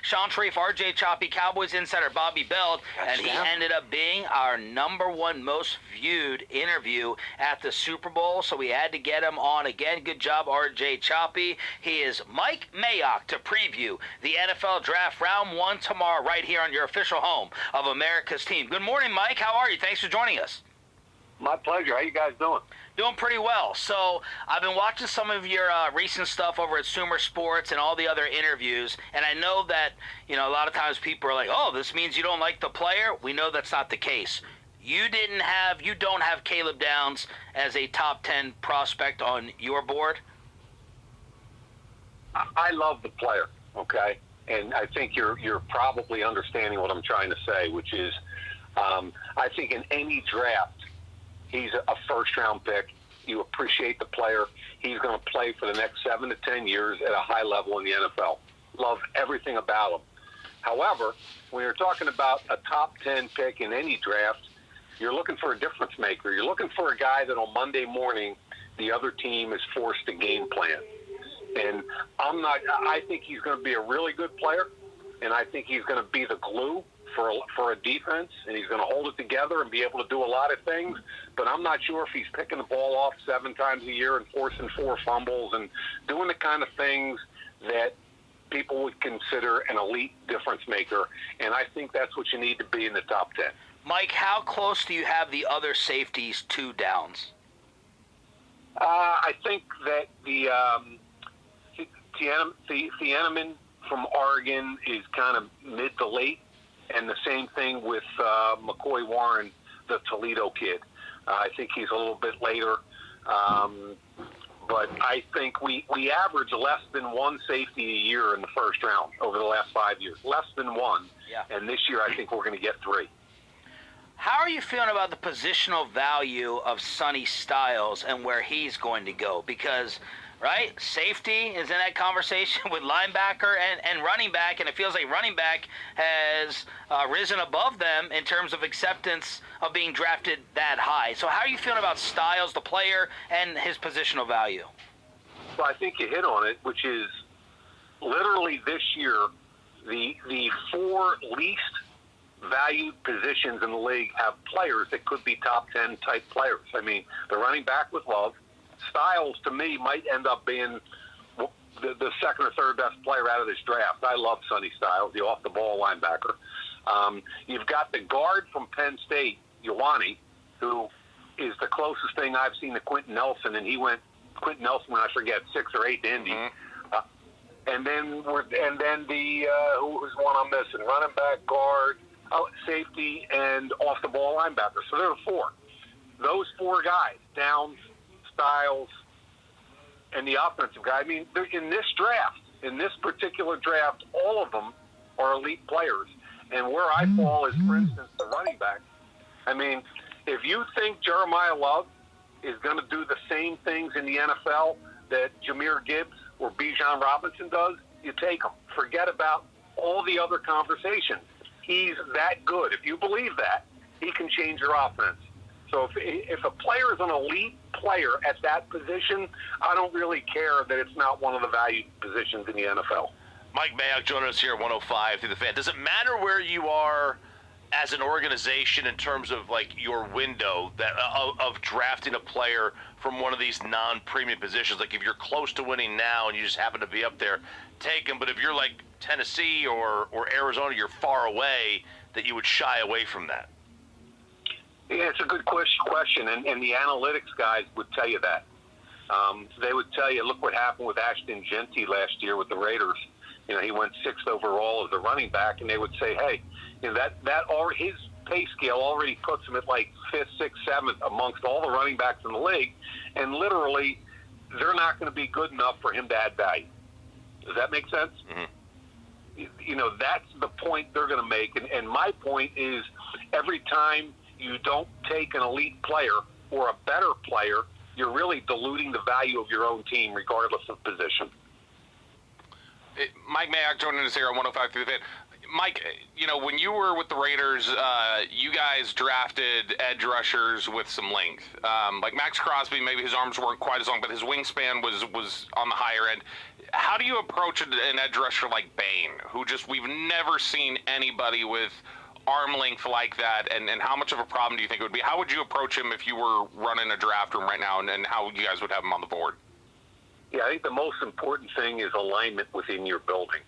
Sean Sharif, RJ Choppy, Cowboys insider Bobby Belt, and he ended up being our #1 most viewed interview at the Super Bowl, so we had to get him on again. Good job, RJ Choppy. He is Mike Mayock to preview the NFL Draft Round 1 tomorrow right here on your official home of America's team. Good morning, Mike. How are you? Thanks for joining us. My pleasure. How you guys doing? Doing pretty well. So I've been watching some of your recent stuff over at Sumer Sports and all the other interviews, and I know that, a lot of times people are like, oh, this means you don't like the player. We know that's not the case. You don't have Caleb Downs as a top 10 prospect on your board? I love the player, okay? And I think you're probably understanding what I'm trying to say, which is I think in any draft, he's a first-round pick. You appreciate the player. He's going to play for the next 7 to 10 years at a high level in the NFL. Love everything about him. However, when you're talking about a top 10 pick in any draft, you're looking for a difference maker. You're looking for a guy that on Monday morning the other team is forced to game plan. And I think he's going to be a really good player, and I think he's going to be the glue for a defense, and he's going to hold it together and be able to do a lot of things. But I'm not sure if he's picking the ball off 7 times a year and forcing 4 fumbles and doing the kind of things that people would consider an elite difference maker. And I think that's what you need to be in the top 10. Mike, how close do you have the other safeties to Downs? I think that the Thieneman from Oregon is kind of mid to late. And the same thing with McCoy Warren, the Toledo kid. I think he's a little bit later. But I think we average less than 1 safety a year in the first round over the last 5 years. Less than 1. Yeah. And this year I think we're going to get 3. How are you feeling about the positional value of Sonny Styles and where he's going to go? Because safety is in that conversation with linebacker and running back, and it feels like running back has risen above them in terms of acceptance of being drafted that high. So how are you feeling about Styles, the player, and his positional value? Well, I think you hit on it, which is literally this year, the 4 least valued positions in the league have players that could be top 10 type players. I mean, the running back with Love. Styles, to me, might end up being the second or third best player out of this draft. I love Sonny Styles, the off-the-ball linebacker. You've got the guard from Penn State, Ioane, who is the closest thing I've seen to Quentin Nelson, and Quentin Nelson, I forget, 6 or 8 to Indy. Mm-hmm. And then the who's one I'm missing? Running back, guard, safety, and off-the-ball linebacker. So there are 4. Those 4 guys, Downs, Styles, and the offensive guy. I mean, in this particular draft, all of them are elite players. And where I fall is, for instance, the running back. I mean, if you think Jeremiah Love is going to do the same things in the NFL that Jahmyr Gibbs or Bijan Robinson does, you take him. Forget about all the other conversations. He's that good. If you believe that, he can change your offense. So if a player is an elite player at that position, I don't really care that it's not one of the valued positions in the NFL. Mike Mayock joining us here at 105 through the Fan. Does it matter where you are as an organization in terms of your window of drafting a player from one of these non-premium positions? Like if you're close to winning now and you just happen to be up there, take him. But if you're like Tennessee or Arizona, you're far away, that you would shy away from that. Yeah, it's a good question, and the analytics guys would tell you that. They would tell you, look what happened with Ashton Genty last year with the Raiders. He went 6th overall as a running back, and they would say, hey, that his pay scale already puts him at 5th, 6th, 7th amongst all the running backs in the league, and literally they're not going to be good enough for him to add value. Does that make sense? Mm-hmm. That's the point they're going to make, and my point is every time you don't take an elite player or a better player, you're really diluting the value of your own team regardless of position. Mike Mayock joining us here on 105 through the Fan. Mike, when you were with the Raiders, you guys drafted edge rushers with some length. Like Max Crosby, maybe his arms weren't quite as long, but his wingspan was on the higher end. How do you approach an edge rusher like Bain, who we've never seen anybody with arm length like that, and how much of a problem do you think it would be? How would you approach him if you were running a draft room right now, and how you guys would have him on the board? Yeah, I think the most important thing is alignment within your building.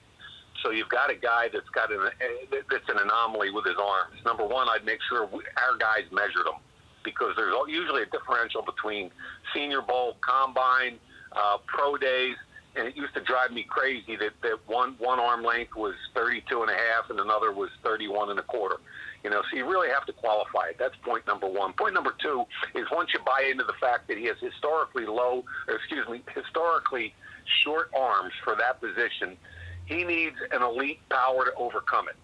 So you've got a guy that's that's an anomaly with his arms. Number one, I'd make sure our guys measured him, because there's usually a differential between Senior Bowl, Combine, Pro Days, and it used to drive me crazy that one arm length was 32 and a half and another was 31 and a quarter. So you really have to qualify it. That's point number one. Point number two is, once you buy into the fact that he has historically short arms for that position, he needs an elite power to overcome it.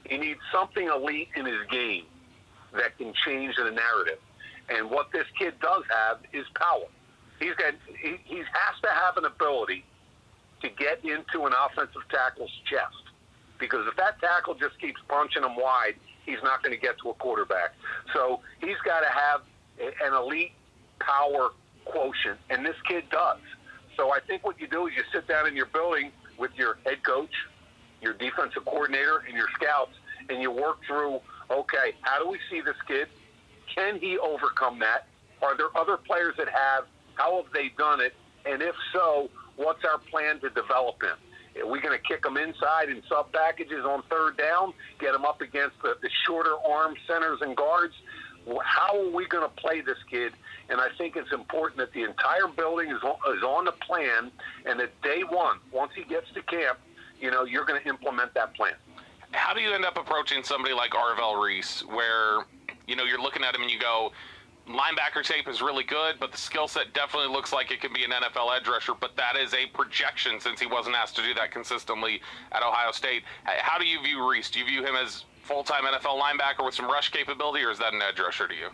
He needs something elite in his game that can change the narrative. And what this kid does have is power. He has to have an ability to get into an offensive tackle's chest, because if that tackle just keeps punching him wide, he's not going to get to a quarterback. So he's got to have an elite power quotient, and this kid does. So I think what you do is you sit down in your building with your head coach, your defensive coordinator, and your scouts, and you work through, okay, how do we see this kid? Can he overcome that? Are there other players that have? How have they done it? And if so, what's our plan to develop him? Are we going to kick him inside in sub packages on third down, get him up against the shorter arm centers and guards? How are we going to play this kid? And I think it's important that the entire building is on the plan, and that day one, once he gets to camp, you're going to implement that plan. How do you end up approaching somebody like Arvell Reese, where you're looking at him and you go, linebacker tape is really good, but the skill set definitely looks like it could be an NFL edge rusher, but that is a projection since he wasn't asked to do that consistently at Ohio State. How do you view Reese? Do you view him as full-time NFL linebacker with some rush capability, or is that an edge rusher to you?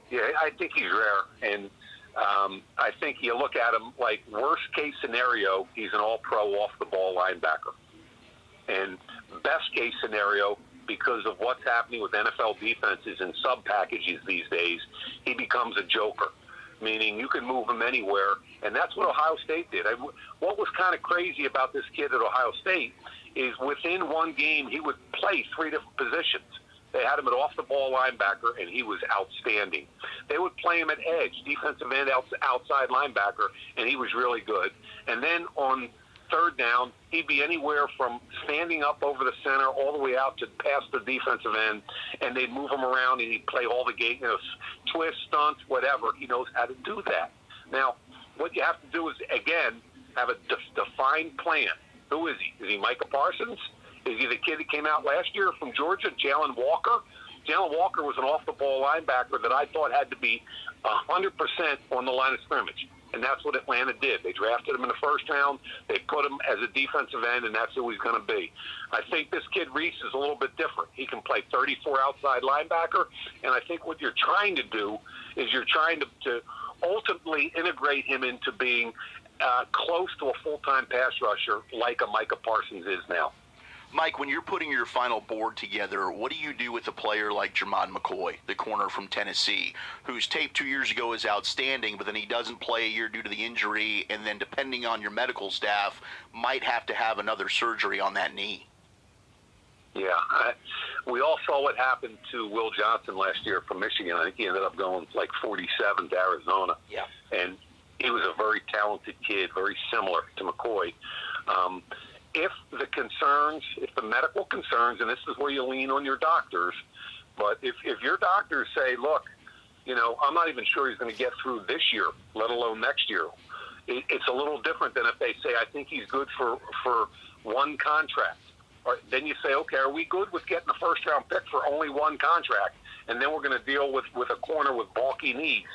Yeah, I think he's rare, and I think you look at him like worst-case scenario, he's an all-pro off-the-ball linebacker. And best-case scenario, because of what's happening with NFL defenses and sub-packages these days, he becomes a joker, meaning you can move him anywhere, and that's what Ohio State did. What was kind of crazy about this kid at Ohio State is within one game he would play three different positions. They had him at off-the-ball linebacker, and he was outstanding. They would play him at edge, defensive end, outside linebacker, and he was really good. And then on third down, he'd be anywhere from standing up over the center all the way out to past the defensive end, and they'd move him around, and he'd play all the game, twists, stunts, whatever. He knows how to do that. Now, what you have to do is, again, have a defined plan. Who is he? Is he Micah Parsons? Is he the kid that came out last year from Georgia, Jalen Walker? Jalen Walker was an off-the-ball linebacker that I thought had to be 100% on the line of scrimmage. And that's what Atlanta did. They drafted him in the first round. They put him as a defensive end, and that's who he's going to be. I think this kid Reese is a little bit different. He can play 34 outside linebacker, and I think what you're trying to do is you're trying to ultimately integrate him into being close to a full-time pass rusher like a Micah Parsons is now. Mike, when you're putting your final board together, what do you do with a player like Jermon McCoy, the corner from Tennessee, whose tape 2 years ago is outstanding, but then he doesn't play a year due to the injury, and then depending on your medical staff, might have to have another surgery on that knee? Yeah, we all saw what happened to Will Johnson last year from Michigan. I think he ended up going like 47 to Arizona. Yeah. And he was a very talented kid, very similar to McCoy. If the medical concerns, and this is where you lean on your doctors, but if your doctors say, look, I'm not even sure he's going to get through this year, let alone next year, it's a little different than if they say, I think he's good for one contract. Then you say, okay, are we good with getting a first-round pick for only one contract? And then we're going to deal with a corner with bulky knees.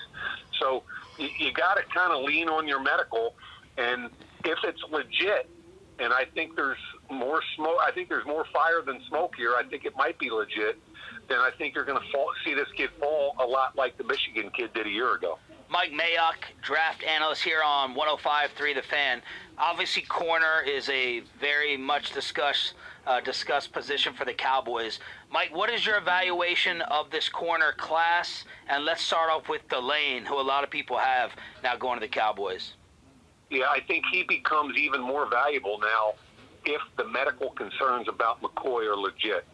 So you got to kind of lean on your medical, and if it's legit, and I think there's more smoke. I think there's more fire than smoke here. I think it might be legit. Then I think you're going to see this kid fall a lot like the Michigan kid did a year ago. Mike Mayock, draft analyst here on 105.3 The Fan. Obviously, corner is a very much discussed position for the Cowboys. Mike, what is your evaluation of this corner class? And let's start off with Delane, who a lot of people have now going to the Cowboys. Yeah, I think he becomes even more valuable now if the medical concerns about McCoy are legit.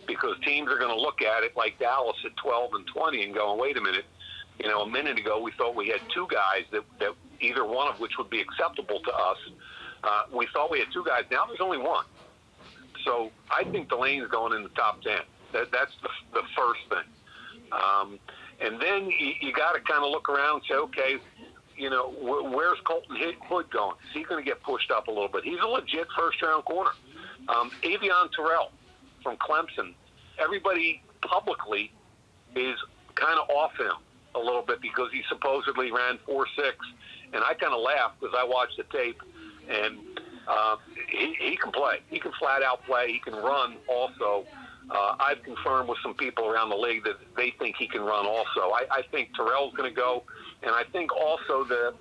Because teams are going to look at it like Dallas at 12 and 20 and go, wait a minute, a minute ago we thought we had two guys that either one of which would be acceptable to us. We thought we had two guys. Now there's only one. So I think Delane's going in the top 10. That's the first thing. And then you got to kind of look around and say, okay, where's Colton Hood going? Is he going to get pushed up a little bit? He's a legit first-round corner. Avion Terrell from Clemson, everybody publicly is kind of off him a little bit because he supposedly ran 4.6, and I kind of laughed because I watched the tape, and he can play. He can flat out play. He can run also. I've confirmed with some people around the league that they think he can run also. I think Terrell's going to go, and I think also the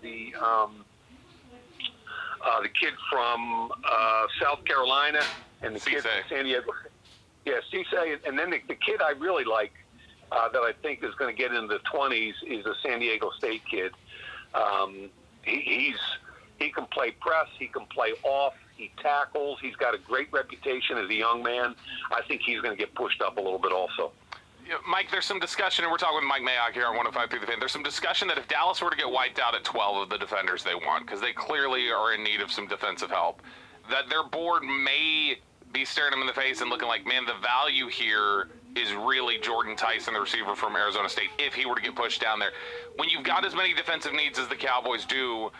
kid from South Carolina and the kid from San Diego. Yeah, Cisse, and then the kid I really like that I think is going to get into the 20s is a San Diego State kid. He can play press, he can play off, he tackles, he's got a great reputation as a young man. I think he's going to get pushed up a little bit also. Mike, there's some discussion, and we're talking with Mike Mayock here on 105.3 The Fan. There's some discussion that if Dallas were to get wiped out at 12 of the defenders they want, because they clearly are in need of some defensive help, that their board may be staring them in the face and looking like, man, the value here is really Jordan Tyson, the receiver from Arizona State, if he were to get pushed down there. When you've got as many defensive needs as the Cowboys do,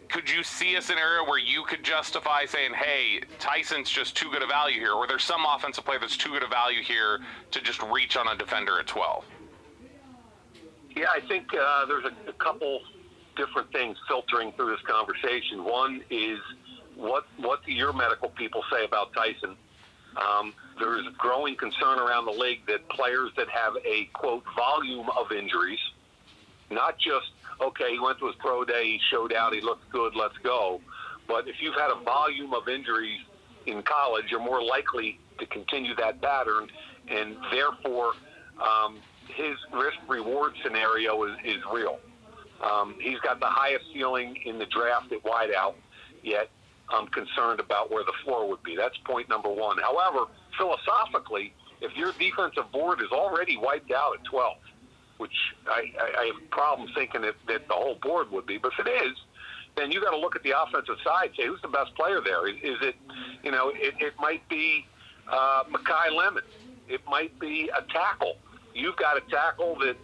could you see a scenario where you could justify saying, hey, Tyson's just too good a value here, or there's some offensive player that's too good a value here to just reach on a defender at 12? Yeah, I think there's a couple different things filtering through this conversation. One is what do your medical people say about Tyson? There's growing concern around the league that players that have a, quote, volume of injuries, not just, okay, he went to his pro day, he showed out, he looked good, let's go. But if you've had a volume of injuries in college, you're more likely to continue that pattern, and therefore his risk-reward scenario is real. He's got the highest ceiling in the draft at wideout, yet I'm concerned about where the floor would be. That's point number one. However, philosophically, if your defensive board is already wiped out at 12, which I have a problem thinking that the whole board would be, but if it is, then you got to look at the offensive side, say who's the best player there. Is it, it might be Mekhi Lemon. It might be a tackle. You've got a tackle that,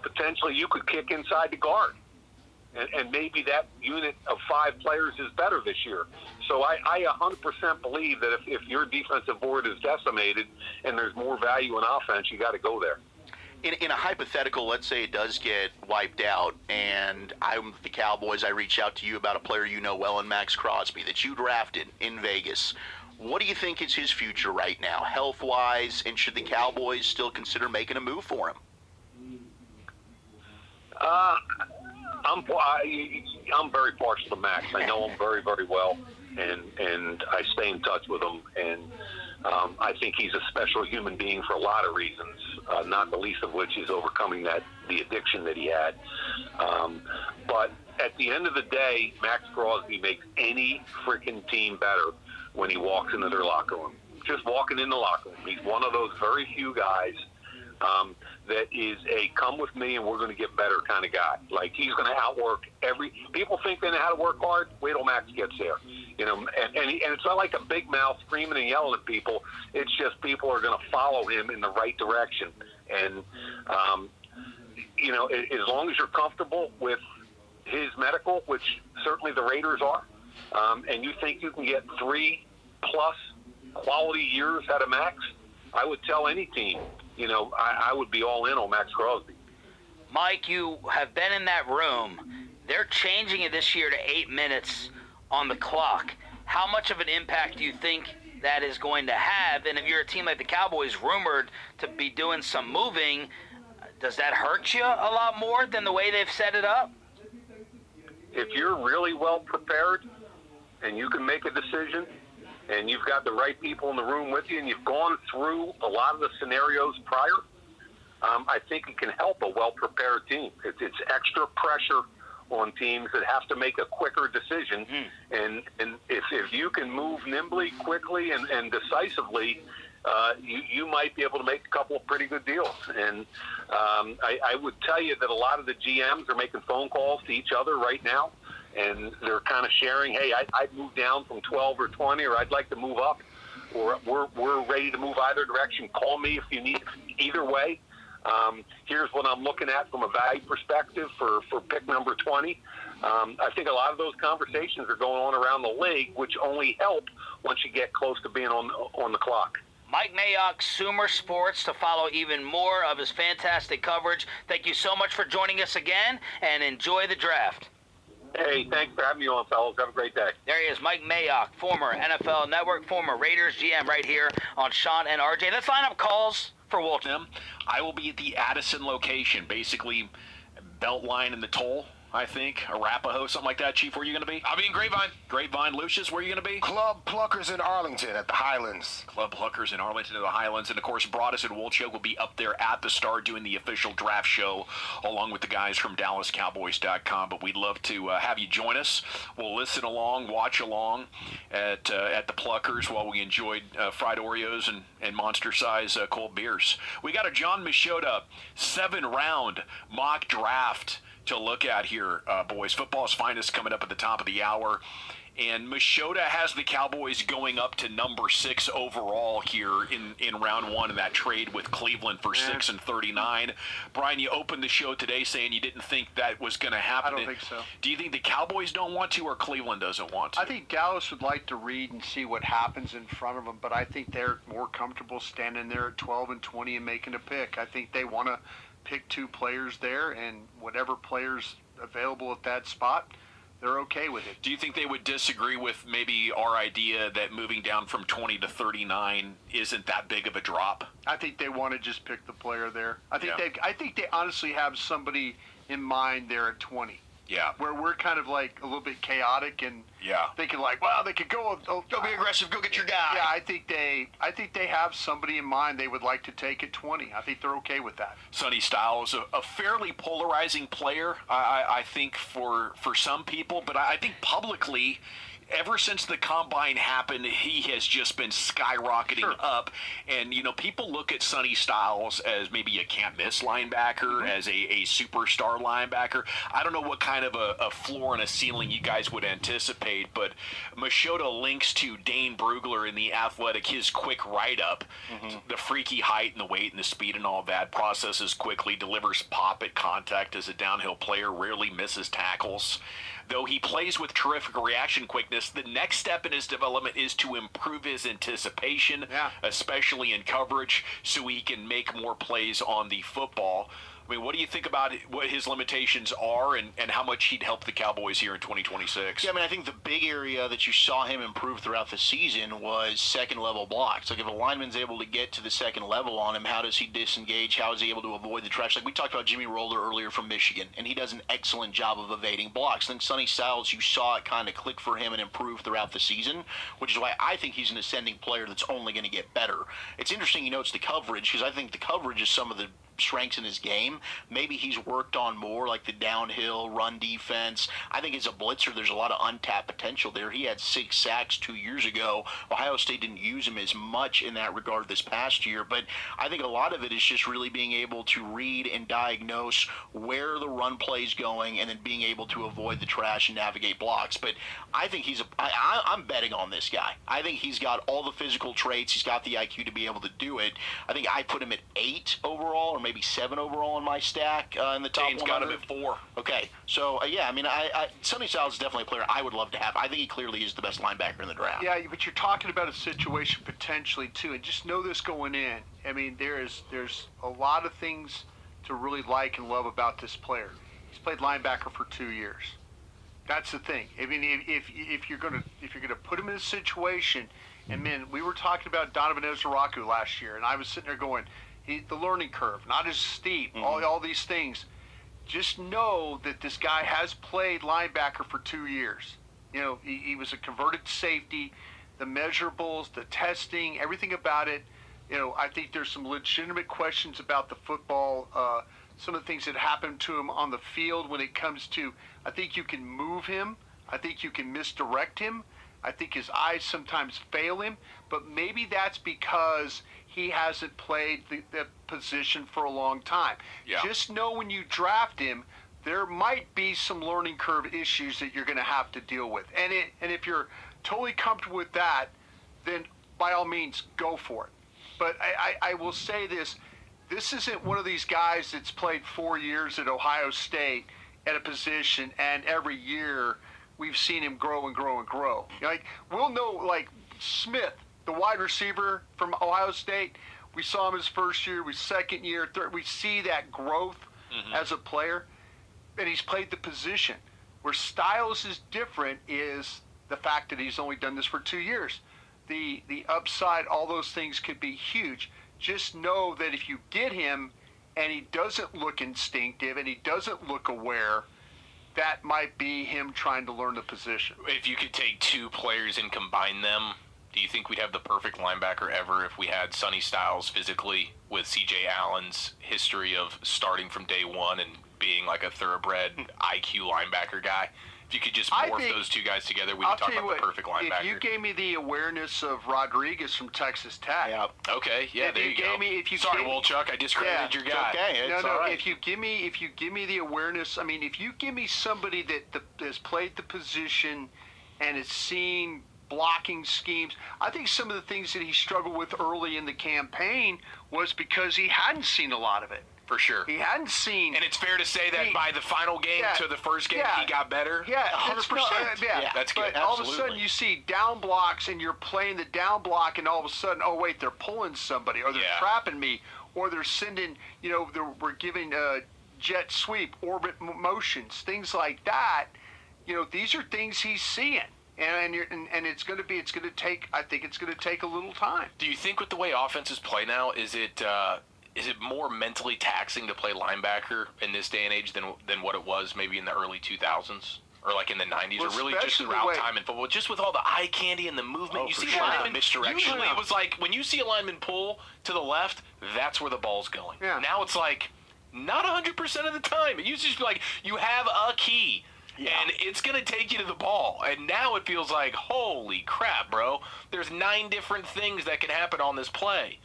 potentially you could kick inside the guard. And maybe that unit of 5 players is better this year. So I 100% believe that if your defensive board is decimated and there's more value in offense, you got to go there. In a hypothetical, let's say it does get wiped out, and I'm the Cowboys, I reach out to you about a player you know well in Max Crosby that you drafted in Vegas. What do you think is his future right now, health-wise, and should the Cowboys still consider making a move for him? I'm very partial to Max. I know him very, very well, and I stay in touch with him. And I think he's a special human being for a lot of reasons, not the least of which is overcoming the addiction that he had. But at the end of the day, Max Crosby makes any freaking team better when he walks into their locker room. Just walking in the locker room. He's one of those very few guys that is a come with me and we're going to get better kind of guy. Like, he's going to outwork people think they know how to work hard. Wait till Max gets there. And it's not like a big mouth screaming and yelling at people. It's just people are going to follow him in the right direction. And, as long as you're comfortable with his medical, which certainly the Raiders are, and you think you can get 3+ quality years out of Max, I would tell any team, I would be all in on Max Crosby. Mike, you have been in that room. They're changing it this year to 8 minutes on the clock. How much of an impact do you think that is going to have? And if you're a team like the Cowboys, rumored to be doing some moving, Does that hurt you a lot more than the way they've set it up? If you're really well prepared and you can make a decision and you've got the right people in the room with you and you've gone through a lot of the scenarios prior, I think it can help a well-prepared team. It's extra pressure on teams that have to make a quicker decision. And if you can move nimbly, quickly, and decisively, you might be able to make a couple of pretty good deals. And I would tell you that a lot of the GMs are making phone calls to each other right now, and they're kind of sharing, hey, I'd move down from 12 or 20, or I'd like to move up, or we're ready to move either direction. Call me if you need either way. Here's what I'm looking at from a value perspective for pick number 20. I think a lot of those conversations are going on around the league, which only help once you get close to being on the clock. Mike Mayock, Sumer Sports, to follow even more of his fantastic coverage. Thank you so much for joining us again, and enjoy the draft. Hey, thanks for having me on, fellas. Have a great day. There he is, Mike Mayock, former NFL Network, former Raiders GM, right here on Sean and RJ. Let's line up calls for Walton. I will be at the Addison location, basically Beltline and the Toll, I think, Arapahoe, something like that. Chief, where are you going to be? I'll be in Grapevine. Grapevine. Lucius, where are you going to be? Club Pluckers in Arlington at the Highlands. Club Pluckers in Arlington at the Highlands. And, of course, Broadus and Wolchuk will be up there at the Star doing the official draft show along with the guys from DallasCowboys.com. But we'd love to have you join us. We'll listen along, watch along at the Pluckers while we enjoyed fried Oreos and monster-size cold beers. We got a John Machota 7-round mock draft to look at here, boys. Football's finest coming up at the top of the hour. And Machota has the Cowboys going up to number 6 overall here in round 1 in that trade with Cleveland for 6 and 39. Brian, you opened the show today saying you didn't think that was going to happen. I don't think so. Do you think the Cowboys don't want to or Cleveland doesn't want to? I think Dallas would like to read and see what happens in front of them, but I think they're more comfortable standing there at 12 and 20 and making a pick. I think they want to pick 2 players there, and whatever players available at that spot, they're okay with it. Do you think they would disagree with maybe our idea that moving down from 20 to 39 isn't that big of a drop? I think they want to just pick the player there. I think they honestly have somebody in mind there at 20. Yeah. Where we're kind of like a little bit chaotic and thinking like, well, they could go be aggressive, go get your guy. Yeah, I think they have somebody in mind they would like to take at 20. I think they're okay with that. Sonny Styles, a fairly polarizing player, I think for some people, but I think publicly, ever since the combine happened, he has just been skyrocketing up. And, you know, people look at Sonny Styles as maybe a can't-miss linebacker, as a superstar linebacker. I don't know what kind of a floor and a ceiling you guys would anticipate, but Machota links to Dane Brugler in The Athletic, his quick write-up, the freaky height and the weight and the speed and all that, processes quickly, delivers pop at contact as a downhill player, rarely misses tackles. Though he plays with terrific reaction quickness, the next step in his development is to improve his anticipation, especially in coverage, so he can make more plays on the football. I mean, what do you think about what his limitations are and how much he'd help the Cowboys here in 2026? Yeah, I mean, I think the big area that you saw him improve throughout the season was second-level blocks. Like, if a lineman's able to get to the second level on him, how does he disengage? How is he able to avoid the trash? Like, we talked about Jimmy Roller earlier from Michigan, and he does an excellent job of evading blocks. Then Sonny Styles, you saw it kind of click for him and improve throughout the season, which is why I think he's an ascending player that's only going to get better. It's interesting, you know, it's the coverage, because I think the coverage is some of the strengths in his game. Maybe he's worked on more, like the downhill run defense. I think as a blitzer, there's a lot of untapped potential there. He had 6 sacks 2 years ago. Ohio State didn't use him as much in that regard this past year, but I think a lot of it is just really being able to read and diagnose where the run play's going and then being able to avoid the trash and navigate blocks. But I think I'm betting on this guy. I think he's got all the physical traits. He's got the IQ to be able to do it. I think I put him at 8 overall, or maybe 7 overall in my stack in the top 100. Dane's got him at 4. Okay, so yeah, I mean, Sonny Styles is definitely a player I would love to have. I think he clearly is the best linebacker in the draft. Yeah, but you're talking about a situation potentially too, and just know this going in. I mean, there's a lot of things to really like and love about this player. He's played linebacker for 2 years. That's the thing. I mean, if you're gonna put him in a situation, and man, we were talking about Donovan Ezraku last year, and I was sitting there going, the learning curve, not as steep, all these things. Just know that this guy has played linebacker for 2 years. You know, he was a converted safety. The measurables, the testing, everything about it. You know, I think there's some legitimate questions about the football, some of the things that happened to him on the field when it comes to, I think you can move him. I think you can misdirect him. I think his eyes sometimes fail him, but maybe that's because he hasn't played the position for a long time. Yeah. Just know when you draft him, there might be some learning curve issues that you're going to have to deal with. And if you're totally comfortable with that, then by all means, go for it. But I will say this isn't one of these guys that's played 4 years at Ohio State at a position, and every year we've seen him grow and grow and grow. You know, like, we'll know, like Smith, the wide receiver from Ohio State, we saw him his first year, second year, third. We see that growth as a player, and he's played the position. Where Styles is different is the fact that he's only done this for 2 years. The upside, all those things could be huge. Just know that if you get him and he doesn't look instinctive and he doesn't look aware, that might be him trying to learn the position. If you could take two players and combine them, do you think we'd have the perfect linebacker ever if we had Sonny Styles physically with C.J. Allen's history of starting from day one and being like a thoroughbred IQ linebacker guy? If you could just morph those two guys together, we could talk about the perfect linebacker. If you gave me the awareness of Rodriguez from Texas Tech. Yeah. Okay, yeah, there you go. Sorry, Wolchuk, I discredited your guy. Okay, it's all right. If you give me the awareness, I mean, if you give me somebody that has played the position and has seen blocking schemes, I think some of the things that he struggled with early in the campaign was because he hadn't seen a lot of it. For sure. He hadn't seen. And it's fair to say that by the final game to the first game, he got better? Yeah, 100%. Yeah, that's good. But all of a sudden you see down blocks and you're playing the down block and all of a sudden, oh, wait, they're pulling somebody or they're trapping me or they're sending, we're giving jet sweep, orbit motions, things like that. You know, these are things he's seeing. And it's going to take a little time. Do you think with the way offenses play now, is it more mentally taxing to play linebacker in this day and age than what it was maybe in the early 2000s or like in the 90s, or really just the route time in football? Just with all the eye candy and the movement, you see linemen misdirection. Usually it was like when you see a lineman pull to the left, that's where the ball's going. Yeah. Now it's like not 100% of the time. It used to just be like you have a key. Yeah. And it's going to take you to the ball. And now it feels like, holy crap, bro. There's 9 different things that can happen on this play.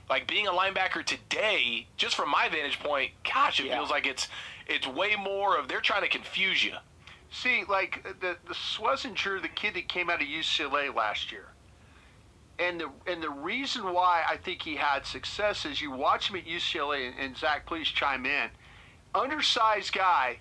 Like being a linebacker today, just from my vantage point, gosh, it feels like it's way more of they're trying to confuse you. See, like the Swessinger, the kid that came out of UCLA last year, and the reason why I think he had success is you watch him at UCLA, and Zach, please chime in. Undersized guy,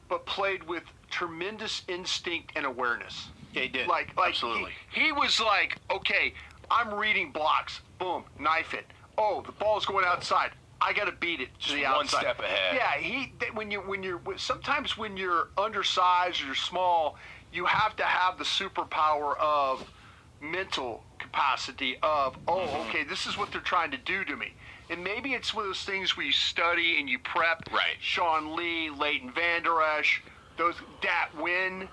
but played with tremendous instinct and awareness. Yeah, he did. Like absolutely. He was like, okay, I'm reading blocks. Boom, knife it. Oh, the ball's going outside. I got to beat it to the outside. One step ahead. Yeah, sometimes when you're undersized or you're small, you have to have the superpower of mental capacity of, okay, this is what they're trying to do to me. And maybe it's one of those things where you study and you prep. Right. Sean Lee, Leighton Vander Esch, Dat Wynn,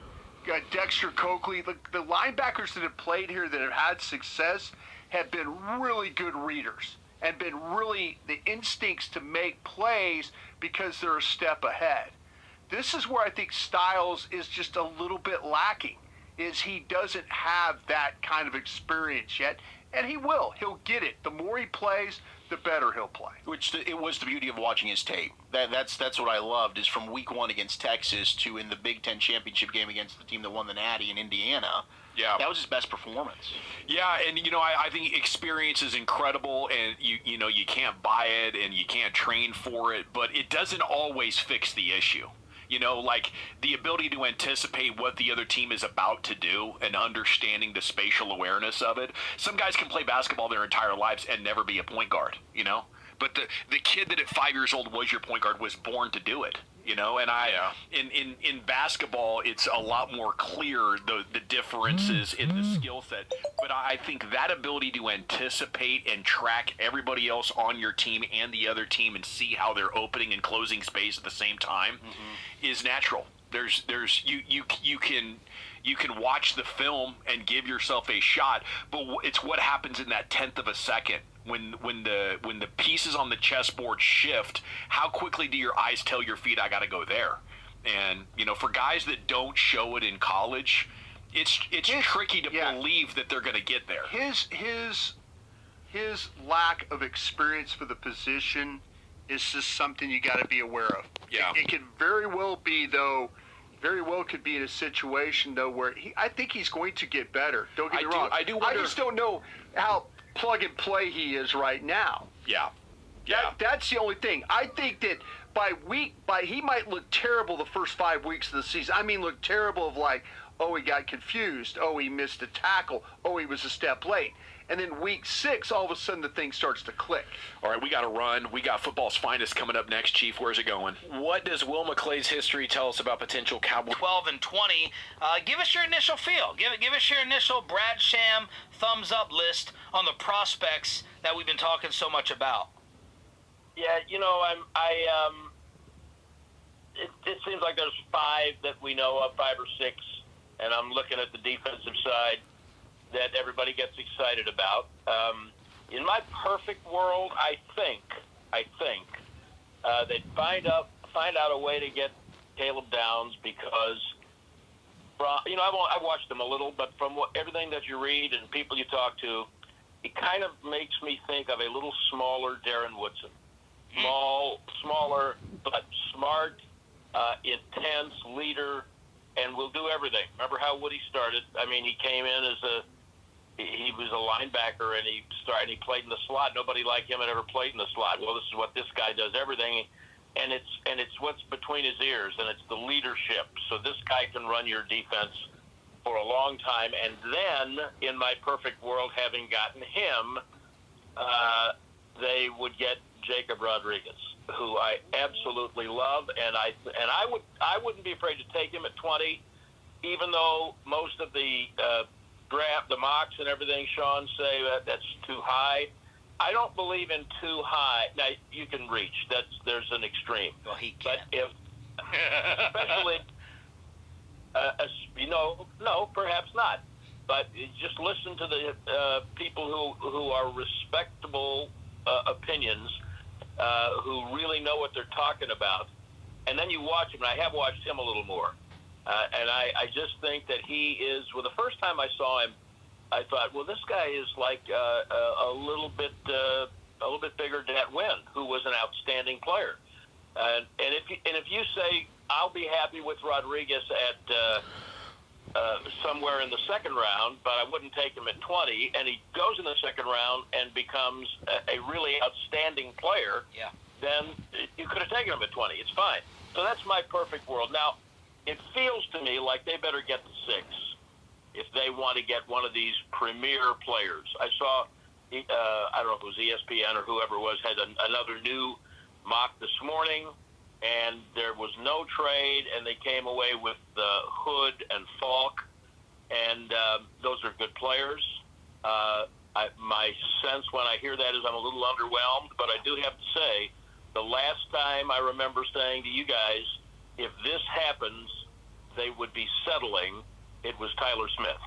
Dexter Coakley. The linebackers that have played here that have had success have been really good readers and been really the instincts to make plays because they're a step ahead. This is where I think Styles is just a little bit lacking, is he doesn't have that kind of experience yet, and he will. He'll get it. The more he plays, the better he'll play. Which it was the beauty of watching his tape. That's what I loved, is from week 1 against Texas to in the Big Ten championship game against the team that won the Natty in Indiana. Yeah, that was his best performance. Yeah, and I think experience is incredible, and you can't buy it and you can't train for it, but it doesn't always fix the issue. Like the ability to anticipate what the other team is about to do and understanding the spatial awareness of it. Some guys can play basketball their entire lives and never be a point guard, but the kid that at 5 years old was your point guard was born to do it. You know, and in basketball, it's a lot more clear the differences in the skill set. But I think that ability to anticipate and track everybody else on your team and the other team and see how they're opening and closing space at the same time is natural. You can watch the film and give yourself a shot, but it's what happens in that 1/10 of a second. When the pieces on the chessboard shift, how quickly do your eyes tell your feet, I got to go there? And, you know, for guys that don't show it in college, it's tricky to believe that they're going to get there. His lack of experience for the position is just something you got to be aware of. Yeah. It could very well be, though, could be in a situation, though, where I think he's going to get better. Don't get me wrong. I do wonder. I just don't know how plug and play he is right now. Yeah. That's the only thing. I think that he might look terrible the first 5 weeks of the season. I mean, look terrible of like, oh, he got confused. Oh, he missed a tackle. Oh, he was a step late. And then week 6, all of a sudden the thing starts to click. All right, we got to run. We got football's finest coming up next, Chief. Where's it going? What does Will McClay's history tell us about potential Cowboys? 12 and 20. Give us your initial feel. Give us your initial Brad Sham thumbs up list on the prospects that we've been talking so much about. Yeah, you know, it seems like there's 5 that we know of, 5 or 6, and I'm looking at the defensive side that everybody gets excited about. In my perfect world, I think they'd find out a way to get Caleb Downs because, you know, I've watched him a little, but from everything that you read and people you talk to, it kind of makes me think of a little smaller Darren Woodson. Smaller, but smart, intense leader, and will do everything. Remember how Woody started? I mean, he came in he was a linebacker, and he played in the slot. Nobody like him had ever played in the slot. Well, this is what this guy does, everything, and it's what's between his ears, and it's the leadership. So this guy can run your defense for a long time, and then in my perfect world, having gotten him, they would get Jacob Rodriguez, who I absolutely love, and I wouldn't be afraid to take him at 20, even though most of the draft, the mocks and everything, Sean, say that's too high. I don't believe in too high. Now you can reach. There's an extreme. Well, he can. But especially, no, perhaps not. But just listen to the people who are respectable opinions, who really know what they're talking about, and then you watch him. And I have watched him a little more. And I just think that he is. Well, the first time I saw him, I thought, well, this guy is like a little bit bigger than Nat Wynn, who was an outstanding player. And if you say I'll be happy with Rodriguez at somewhere in the second round, but I wouldn't take him at 20, and he goes in the second round and becomes a really outstanding player, then you could have taken him at 20. It's fine. So that's my perfect world. Now, it feels to me like they better get the 6 if they want to get one of these premier players. I saw, I don't know if it was ESPN or whoever it was, had another new mock this morning, and there was no trade, and they came away with Hood and Falk, and those are good players. My sense when I hear that is I'm a little underwhelmed, but I do have to say, the last time I remember saying to you guys, if this happens, they would be settling, it was Tyler Smith.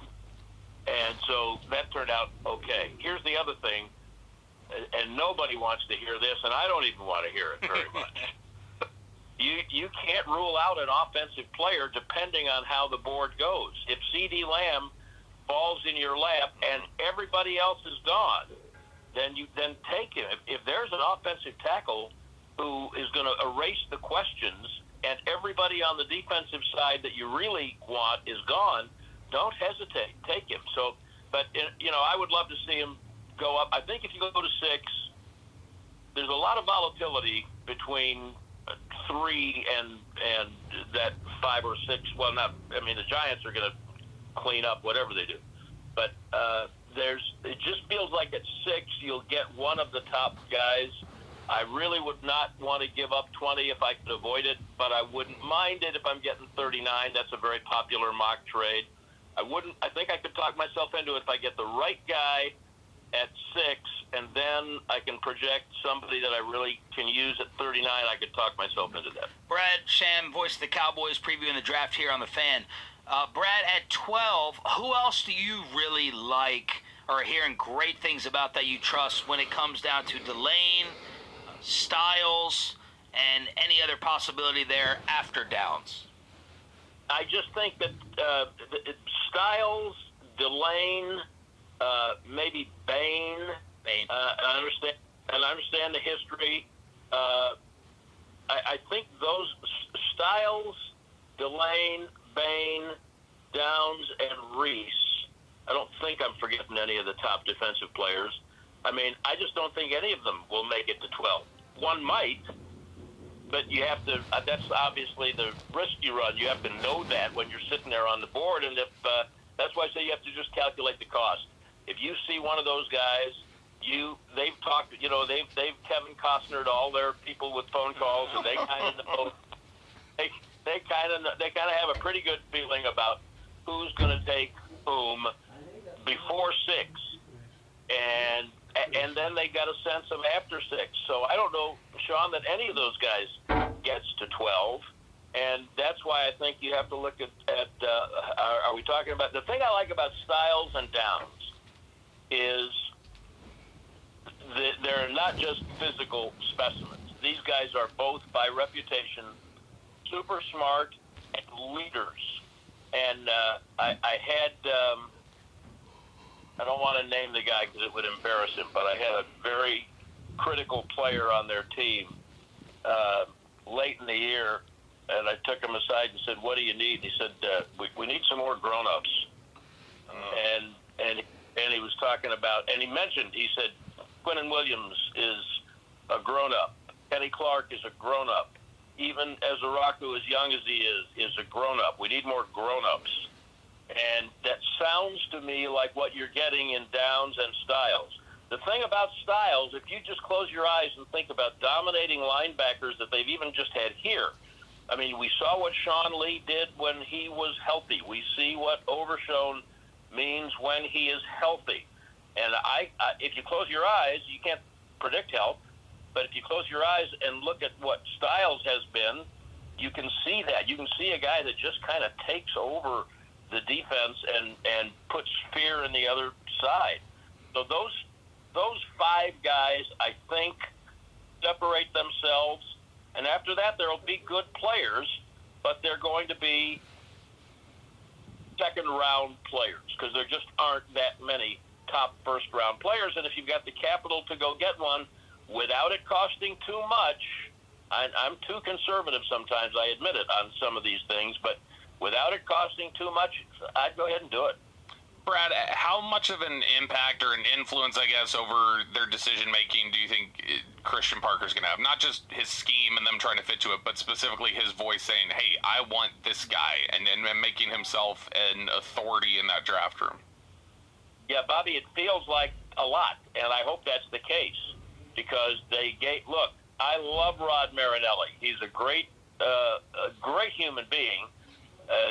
And so that turned out okay. Here's the other thing, and nobody wants to hear this, and I don't even want to hear it very much. You can't rule out an offensive player depending on how the board goes. If C.D. Lamb falls in your lap and everybody else is gone, then take him. If there's an offensive tackle who is going to erase the questions and everybody on the defensive side that you really want is gone, don't hesitate. Take him. So, but, I would love to see him go up. I think if you go to 6, there's a lot of volatility between 3 and that 5 or 6. Well, the Giants are going to clean up whatever they do. But it just feels like at 6 you'll get one of the top guys I really would not want to give up 20 if I could avoid it, but I wouldn't mind it if I'm getting 39. That's a very popular mock trade. I think I could talk myself into it if I get the right guy at 6, and then I can project somebody that I really can use at 39. I could talk myself into that. Brad Sham, voice of the Cowboys, previewing the draft here on The Fan. Brad, at 12, who else do you really like or are hearing great things about that you trust when it comes down to Delane, Styles, and any other possibility there after Downs? I just think that Styles, Delane, maybe Bain. I understand the history. I think those Styles, Delane, Bain, Downs, and Reese. I don't think I'm forgetting any of the top defensive players. I mean, I just don't think any of them will make it to 12. One might, but you have to. That's obviously the risk you run. You have to know that when you're sitting there on the board, and if that's why I say you have to just calculate the cost. If you see one of those guys, they've talked. They've Kevin Costnered all their people with phone calls, and they kind of know. They kind of have a pretty good feeling about who's going to take whom before 6, and then they got a sense of after 6. So I don't know, Sean, that any of those guys gets to 12, and that's why I think you have to look at are we talking about, the thing I like about Styles and Downs is they're not just physical specimens. These guys are both, by reputation, super smart and leaders. And I had, I don't want to name the guy because it would embarrass him, but I had a very critical player on their team late in the year, and I took him aside and said, "What do you need?" He said, we need some more grown-ups. And he was talking about, and he said, Quinnen Williams is a grown-up. Kenny Clark is a grown-up. Even Ezaraku, as young as he is a grown-up. We need more grown-ups. And that sounds to me like what you're getting in Downs and Styles. The thing about Styles, if you just close your eyes and think about dominating linebackers that they've even just had here, I mean, we saw what Sean Lee did when he was healthy. We see what Overshown means when he is healthy. And if you close your eyes, you can't predict health, but if you close your eyes and look at what Styles has been, you can see that. You can see a guy that just kind of takes over the defense and puts fear in the other side. So those 5 guys, I think, separate themselves. And after that, there will be good players, but they're going to be second-round players because there just aren't that many top first-round players. And if you've got the capital to go get one without it costing too much, I'm too conservative sometimes, I admit it, on some of these things, but without it costing too much, I'd go ahead and do it. Brad, how much of an impact or an influence, I guess, over their decision-making do you think Christian Parker's going to have? Not just his scheme and them trying to fit to it, but specifically his voice saying, hey, I want this guy, and making himself an authority in that draft room. Yeah, Bobby, it feels like a lot, and I hope that's the case, because look, I love Rod Marinelli. He's a great human being.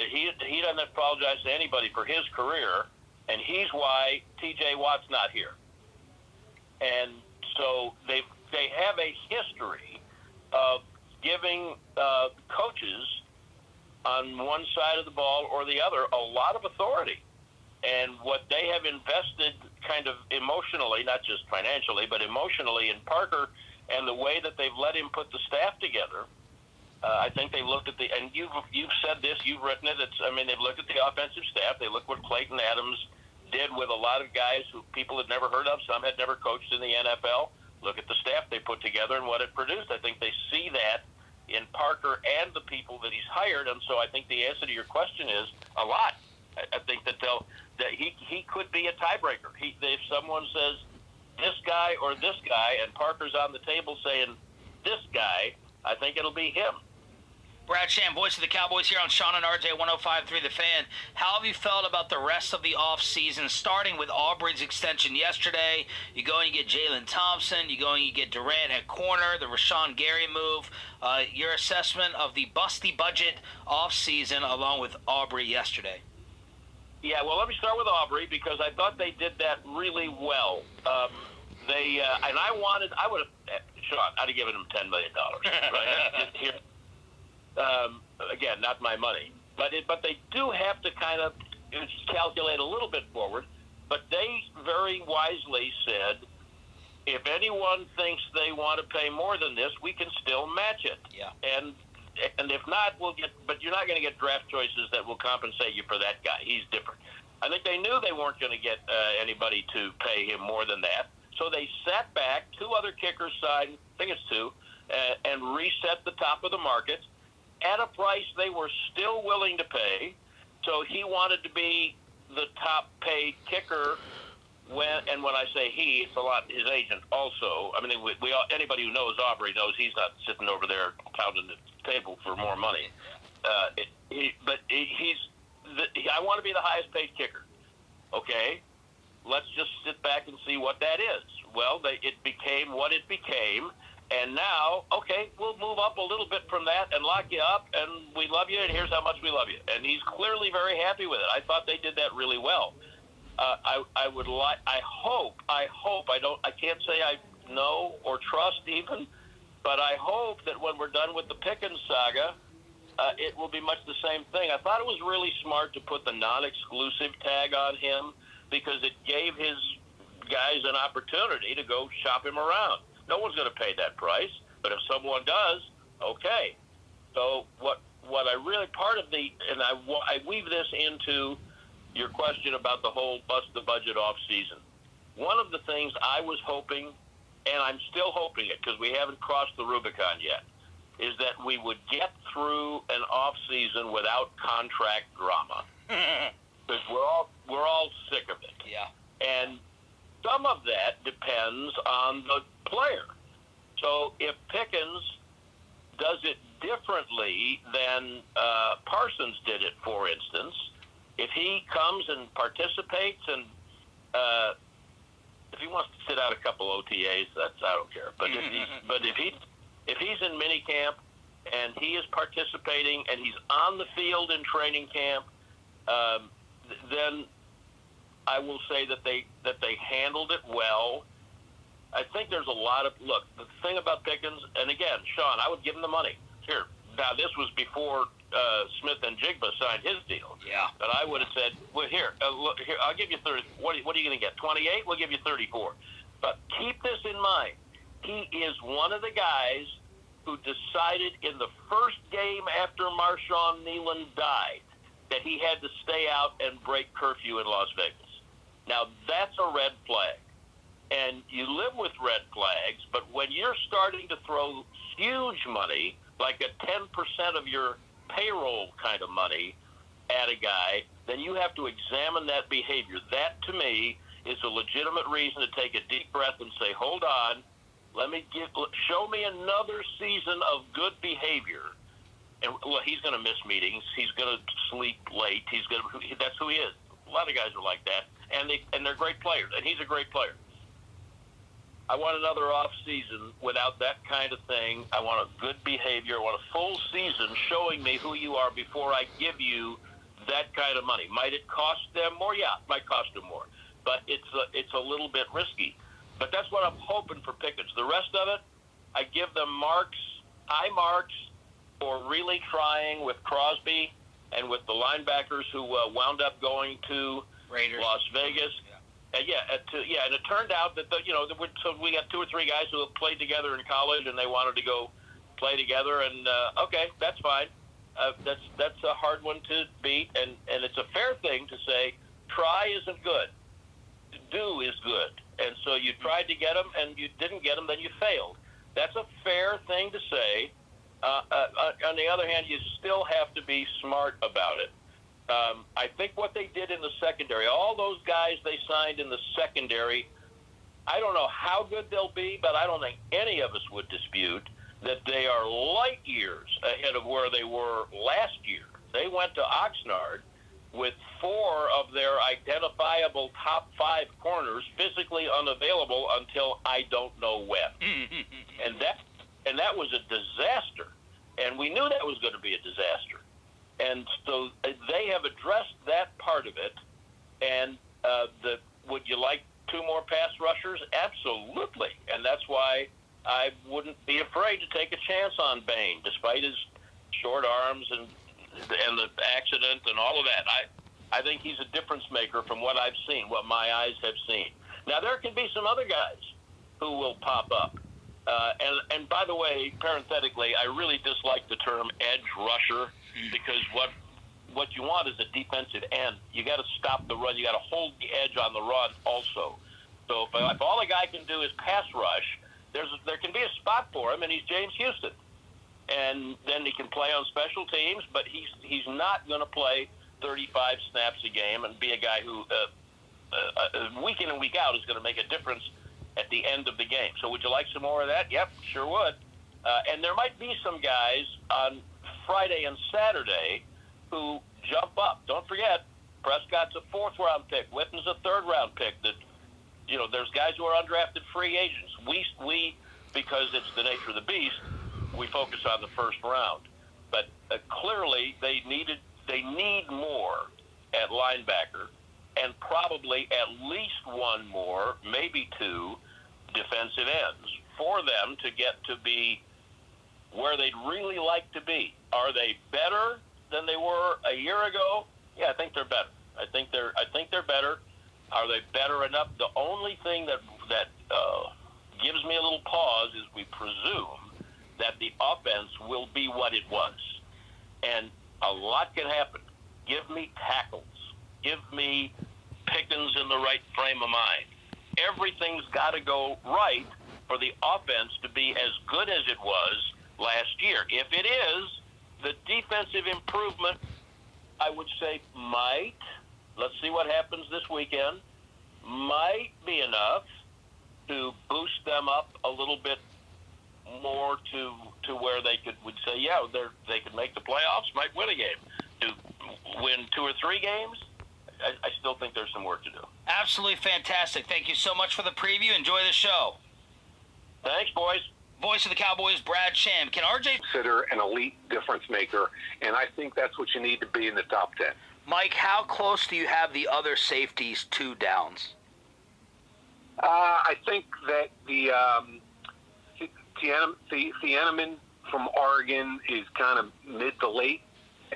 He doesn't apologize to anybody for his career, and he's why T.J. Watt's not here. And so they have a history of giving coaches on one side of the ball or the other a lot of authority. And what they have invested kind of emotionally, not just financially, but emotionally in Parker and the way that they've let him put the staff together, I think they looked at and you've said this, you've written it. They've looked at the offensive staff. They look what Clayton Adams did with a lot of guys who people had never heard of. Some had never coached in the NFL. Look at the staff they put together and what it produced. I think they see that in Parker and the people that he's hired. And so I think the answer to your question is a lot. I think that he could be a tiebreaker. If someone says this guy or this guy, and Parker's on the table saying this guy, I think it'll be him. Brad Sham, voice of the Cowboys here on Sean and RJ 105.3 The Fan. How have you felt about the rest of the offseason, starting with Aubrey's extension yesterday? You go and you get Jalen Thompson. You go and you get Durant at corner, the Rashawn Gary move. Your assessment of the busty budget offseason along with Aubrey yesterday. Yeah, well, let me start with Aubrey because I thought they did that really well. And I would have, Sean, I'd have given him $10 million, right? Here. Again, not my money, but they do have to kind of calculate a little bit forward. But they very wisely said, if anyone thinks they want to pay more than this, we can still match it. Yeah. And if not, but you're not going to get draft choices that will compensate you for that guy. He's different. I think they knew they weren't going to get anybody to pay him more than that. So they sat back, two other kickers signed, I think it's two, and reset the top of the market at a price they were still willing to pay. So he wanted to be the top paid kicker. When I say he, it's a lot his agent also. I mean, we all, anybody who knows Aubrey knows he's not sitting over there pounding the table for more money. I want to be the highest paid kicker. Okay, let's just sit back and see what that is. Well, it became what it became, and now, okay, we'll move up a little bit from that and lock you up, and we love you, and here's how much we love you. And he's clearly very happy with it. I thought they did that really well. I can't say I know or trust even, but I hope that when we're done with the Pickens saga, it will be much the same thing. I thought it was really smart to put the non-exclusive tag on him because it gave his guys an opportunity to go shop him around. No one's going to pay that price, but if someone does, okay. So what I really, part of the, and I weave this into your question about the whole bust the budget off season. One of the things I was hoping, and I'm still hoping it because we haven't crossed the Rubicon yet, is that we would get through an off season without contract drama. Because we're all sick of it. Yeah. And some of that depends on the player. So if Pickens does it differently than Parsons did it, for instance, if he comes and participates and if he wants to sit out a couple OTAs, I don't care. But if he's in minicamp and he is participating and he's on the field in training camp, then I will say that they handled it well. I think there's a lot of look. The thing about Pickens, and again, Sean, I would give him the money. Here, now this was before Smith and Jigba signed his deal. Yeah. But I would have said, well, here, I'll give you 30. What are you going to get? 28? We'll give you 34. But keep this in mind. He is one of the guys who decided in the first game after Marshawn Nealon died that he had to stay out and break curfew in Las Vegas. Now, that's a red flag. And you live with red flags, but when you're starting to throw huge money, like a 10% of your payroll kind of money at a guy, then you have to examine that behavior. That, to me, is a legitimate reason to take a deep breath and say, hold on, show me another season of good behavior. And well, he's going to miss meetings. He's going to sleep late. That's who he is. A lot of guys are like that, and they're great players, and he's a great player. I want another off season without that kind of thing. I want a good behavior. I want a full season showing me who you are before I give you that kind of money. Might it cost them more? Yeah, it might cost them more, but it's a little bit risky. But that's what I'm hoping for Pickens. The rest of it, I give them high marks, for really trying with Crosby and with the linebackers who wound up going to Raiders. Las Vegas. Yeah. And it turned out that so we got two or three guys who have played together in college, and they wanted to go play together. And okay, that's fine. That's a hard one to beat, and it's a fair thing to say. Try isn't good. Do is good. And so you tried to get them, and you didn't get them, then you failed. That's a fair thing to say. On the other hand, you still have to be smart about it. I think what they did in the secondary, all those guys they signed in the secondary, I don't know how good they'll be, but I don't think any of us would dispute that they are light years ahead of where they were last year. They went to Oxnard with 4 of their identifiable top 5 corners physically unavailable until I don't know when. and that was a disaster. And we knew that was going to be a disaster. And so they have addressed that part of it. And would you like 2 more pass rushers? Absolutely. And that's why I wouldn't be afraid to take a chance on Bain, despite his short arms and the accident and all of that. I think he's a difference maker from what I've seen, what my eyes have seen. Now, there can be some other guys who will pop up. And by the way, parenthetically, I really dislike the term edge rusher because what you want is a defensive end. You got to stop the run. You got to hold the edge on the run also. So if all the guy can do is pass rush, there can be a spot for him, and he's James Houston. And then he can play on special teams, but he's not going to play 35 snaps a game and be a guy who week in and week out is going to make a difference at the end of the game. So would you like some more of that? Yep, sure would. And there might be some guys on Friday and Saturday who jump up. Don't forget, Prescott's a 4th-round pick. Witten's a 3rd-round pick. There's guys who are undrafted free agents. We because it's the nature of the beast, we focus on the 1st round. But clearly they need more at linebacker, and probably at least 1 more, maybe 2 defensive ends for them to get to be where they'd really like to be. Are they better than they were a year ago? Yeah, I think they're better. I think they're better. Are they better enough? The only thing that gives me a little pause is we presume that the offense will be what it was. And a lot can happen. Give me tackles. Give me Pickens in the right frame of mind. Everything's got to go right for the offense to be as good as it was last year. If it is, the defensive improvement, I would say, might, let's see what happens this weekend, might be enough to boost them up a little bit more to where they would say, yeah, they could make the playoffs, might win a game. To win 2 or 3 games, I still think there's some work to do. Absolutely fantastic. Thank you so much for the preview. Enjoy the show. Thanks, boys. Voice of the Cowboys, Brad Sham. Can RJ Consider an elite difference maker, and I think that's what you need to be in the top 10. Mike, how close do you have the other safeties to Downs? I think that the Thieneman from Oregon is kind of mid to late,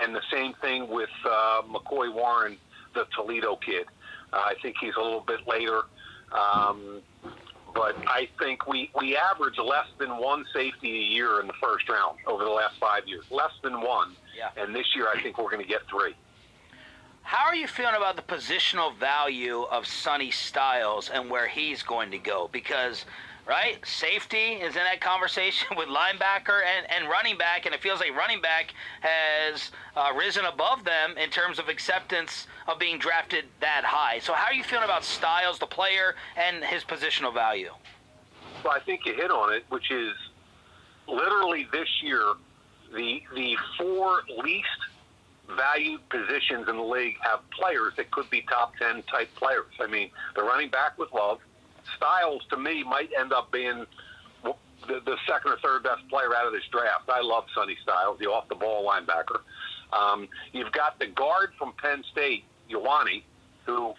and the same thing with McCoy Warren, the Toledo kid. I think he's a little bit later. But I think we average less than 1 safety a year in the 1st round over the last 5 years. Less than 1. Yeah. And this year I think we're going to get 3. How are you feeling about the positional value of Sonny Styles and where he's going to go? Because, right, safety is in that conversation with linebacker and running back, and it feels like running back has risen above them in terms of acceptance of being drafted that high. So how are you feeling about Styles, the player, and his positional value? Well, I think you hit on it, which is literally this year, the 4 least valued positions in the league have players that could be top 10 type players. I mean, the running back with Love. Styles, to me, might end up being the 2nd or 3rd best player out of this draft. I love Sonny Styles, the off-the-ball linebacker. You've got the guard from Penn State, Ioane, who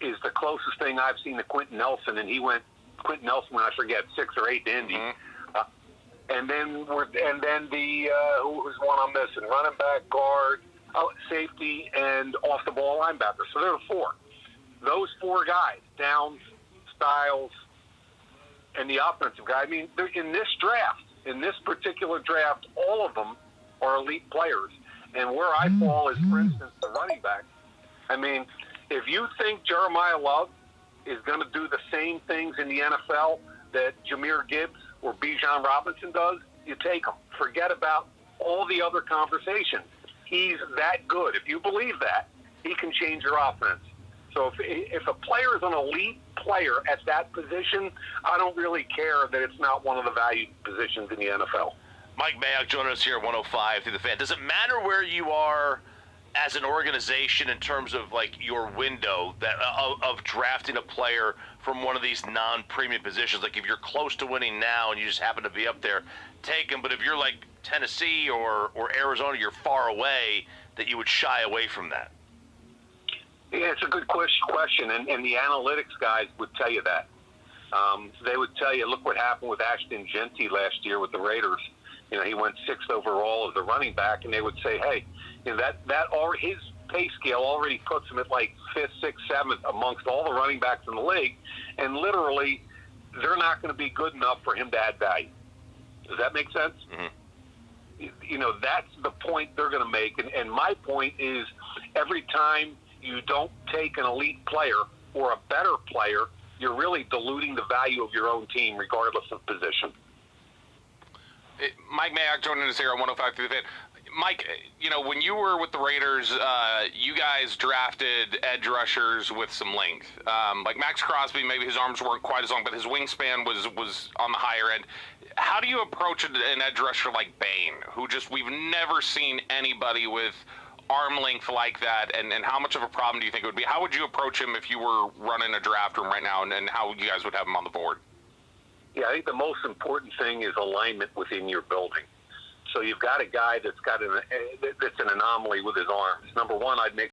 is the closest thing I've seen to Quentin Nelson, and Quentin Nelson, I forget, 6 or 8 to Indy. And then the who's one I'm missing? Running back, guard, safety, and off-the-ball linebacker. So there are 4. Those 4 guys, Downs, Styles, and the offensive guy. I mean, in this particular draft, all of them are elite players. And where I fall is, for instance, the running back. I mean, if you think Jeremiah Love is going to do the same things in the NFL that Jahmyr Gibbs or Bijan Robinson does, you take him. Forget about all the other conversations. He's that good. If you believe that, he can change your offense. So if a player is an elite player at that position, I don't really care that it's not one of the valued positions in the NFL. Mike Mayock joining us here at 105 through the Fan. Does it matter where you are as an organization in terms of like your window that of drafting a player from one of these non-premium positions? Like if you're close to winning now and you just happen to be up there, take him. But if you're like Tennessee or Arizona, you're far away, that you would shy away from that. Yeah, it's a good question, and the analytics guys would tell you that. They would tell you, look what happened with Ashton Genty last year with the Raiders. You know, he went 6th overall as a running back, and they would say, hey, you know, his pay scale already puts him at like 5th, 6th, 7th amongst all the running backs in the league, and literally they're not going to be good enough for him to add value. Does that make sense? Mm-hmm. You know, that's the point they're going to make, and my point is every time you don't take an elite player or a better player, you're really diluting the value of your own team regardless of position. Mike Mayock joining us here on 105 through the Fan. Mike, you know, when you were with the Raiders, you guys drafted edge rushers with some length. Like Max Crosby, maybe his arms weren't quite as long, but his wingspan was on the higher end. How do you approach an edge rusher like Bain, who we've never seen anybody with arm length like that, and how much of a problem do you think it would be? How would you approach him if you were running a draft room right now, and how you guys would have him on the board? Yeah, I think the most important thing is alignment within your building. So you've got a guy that's an anomaly with his arms. Number one, I'd make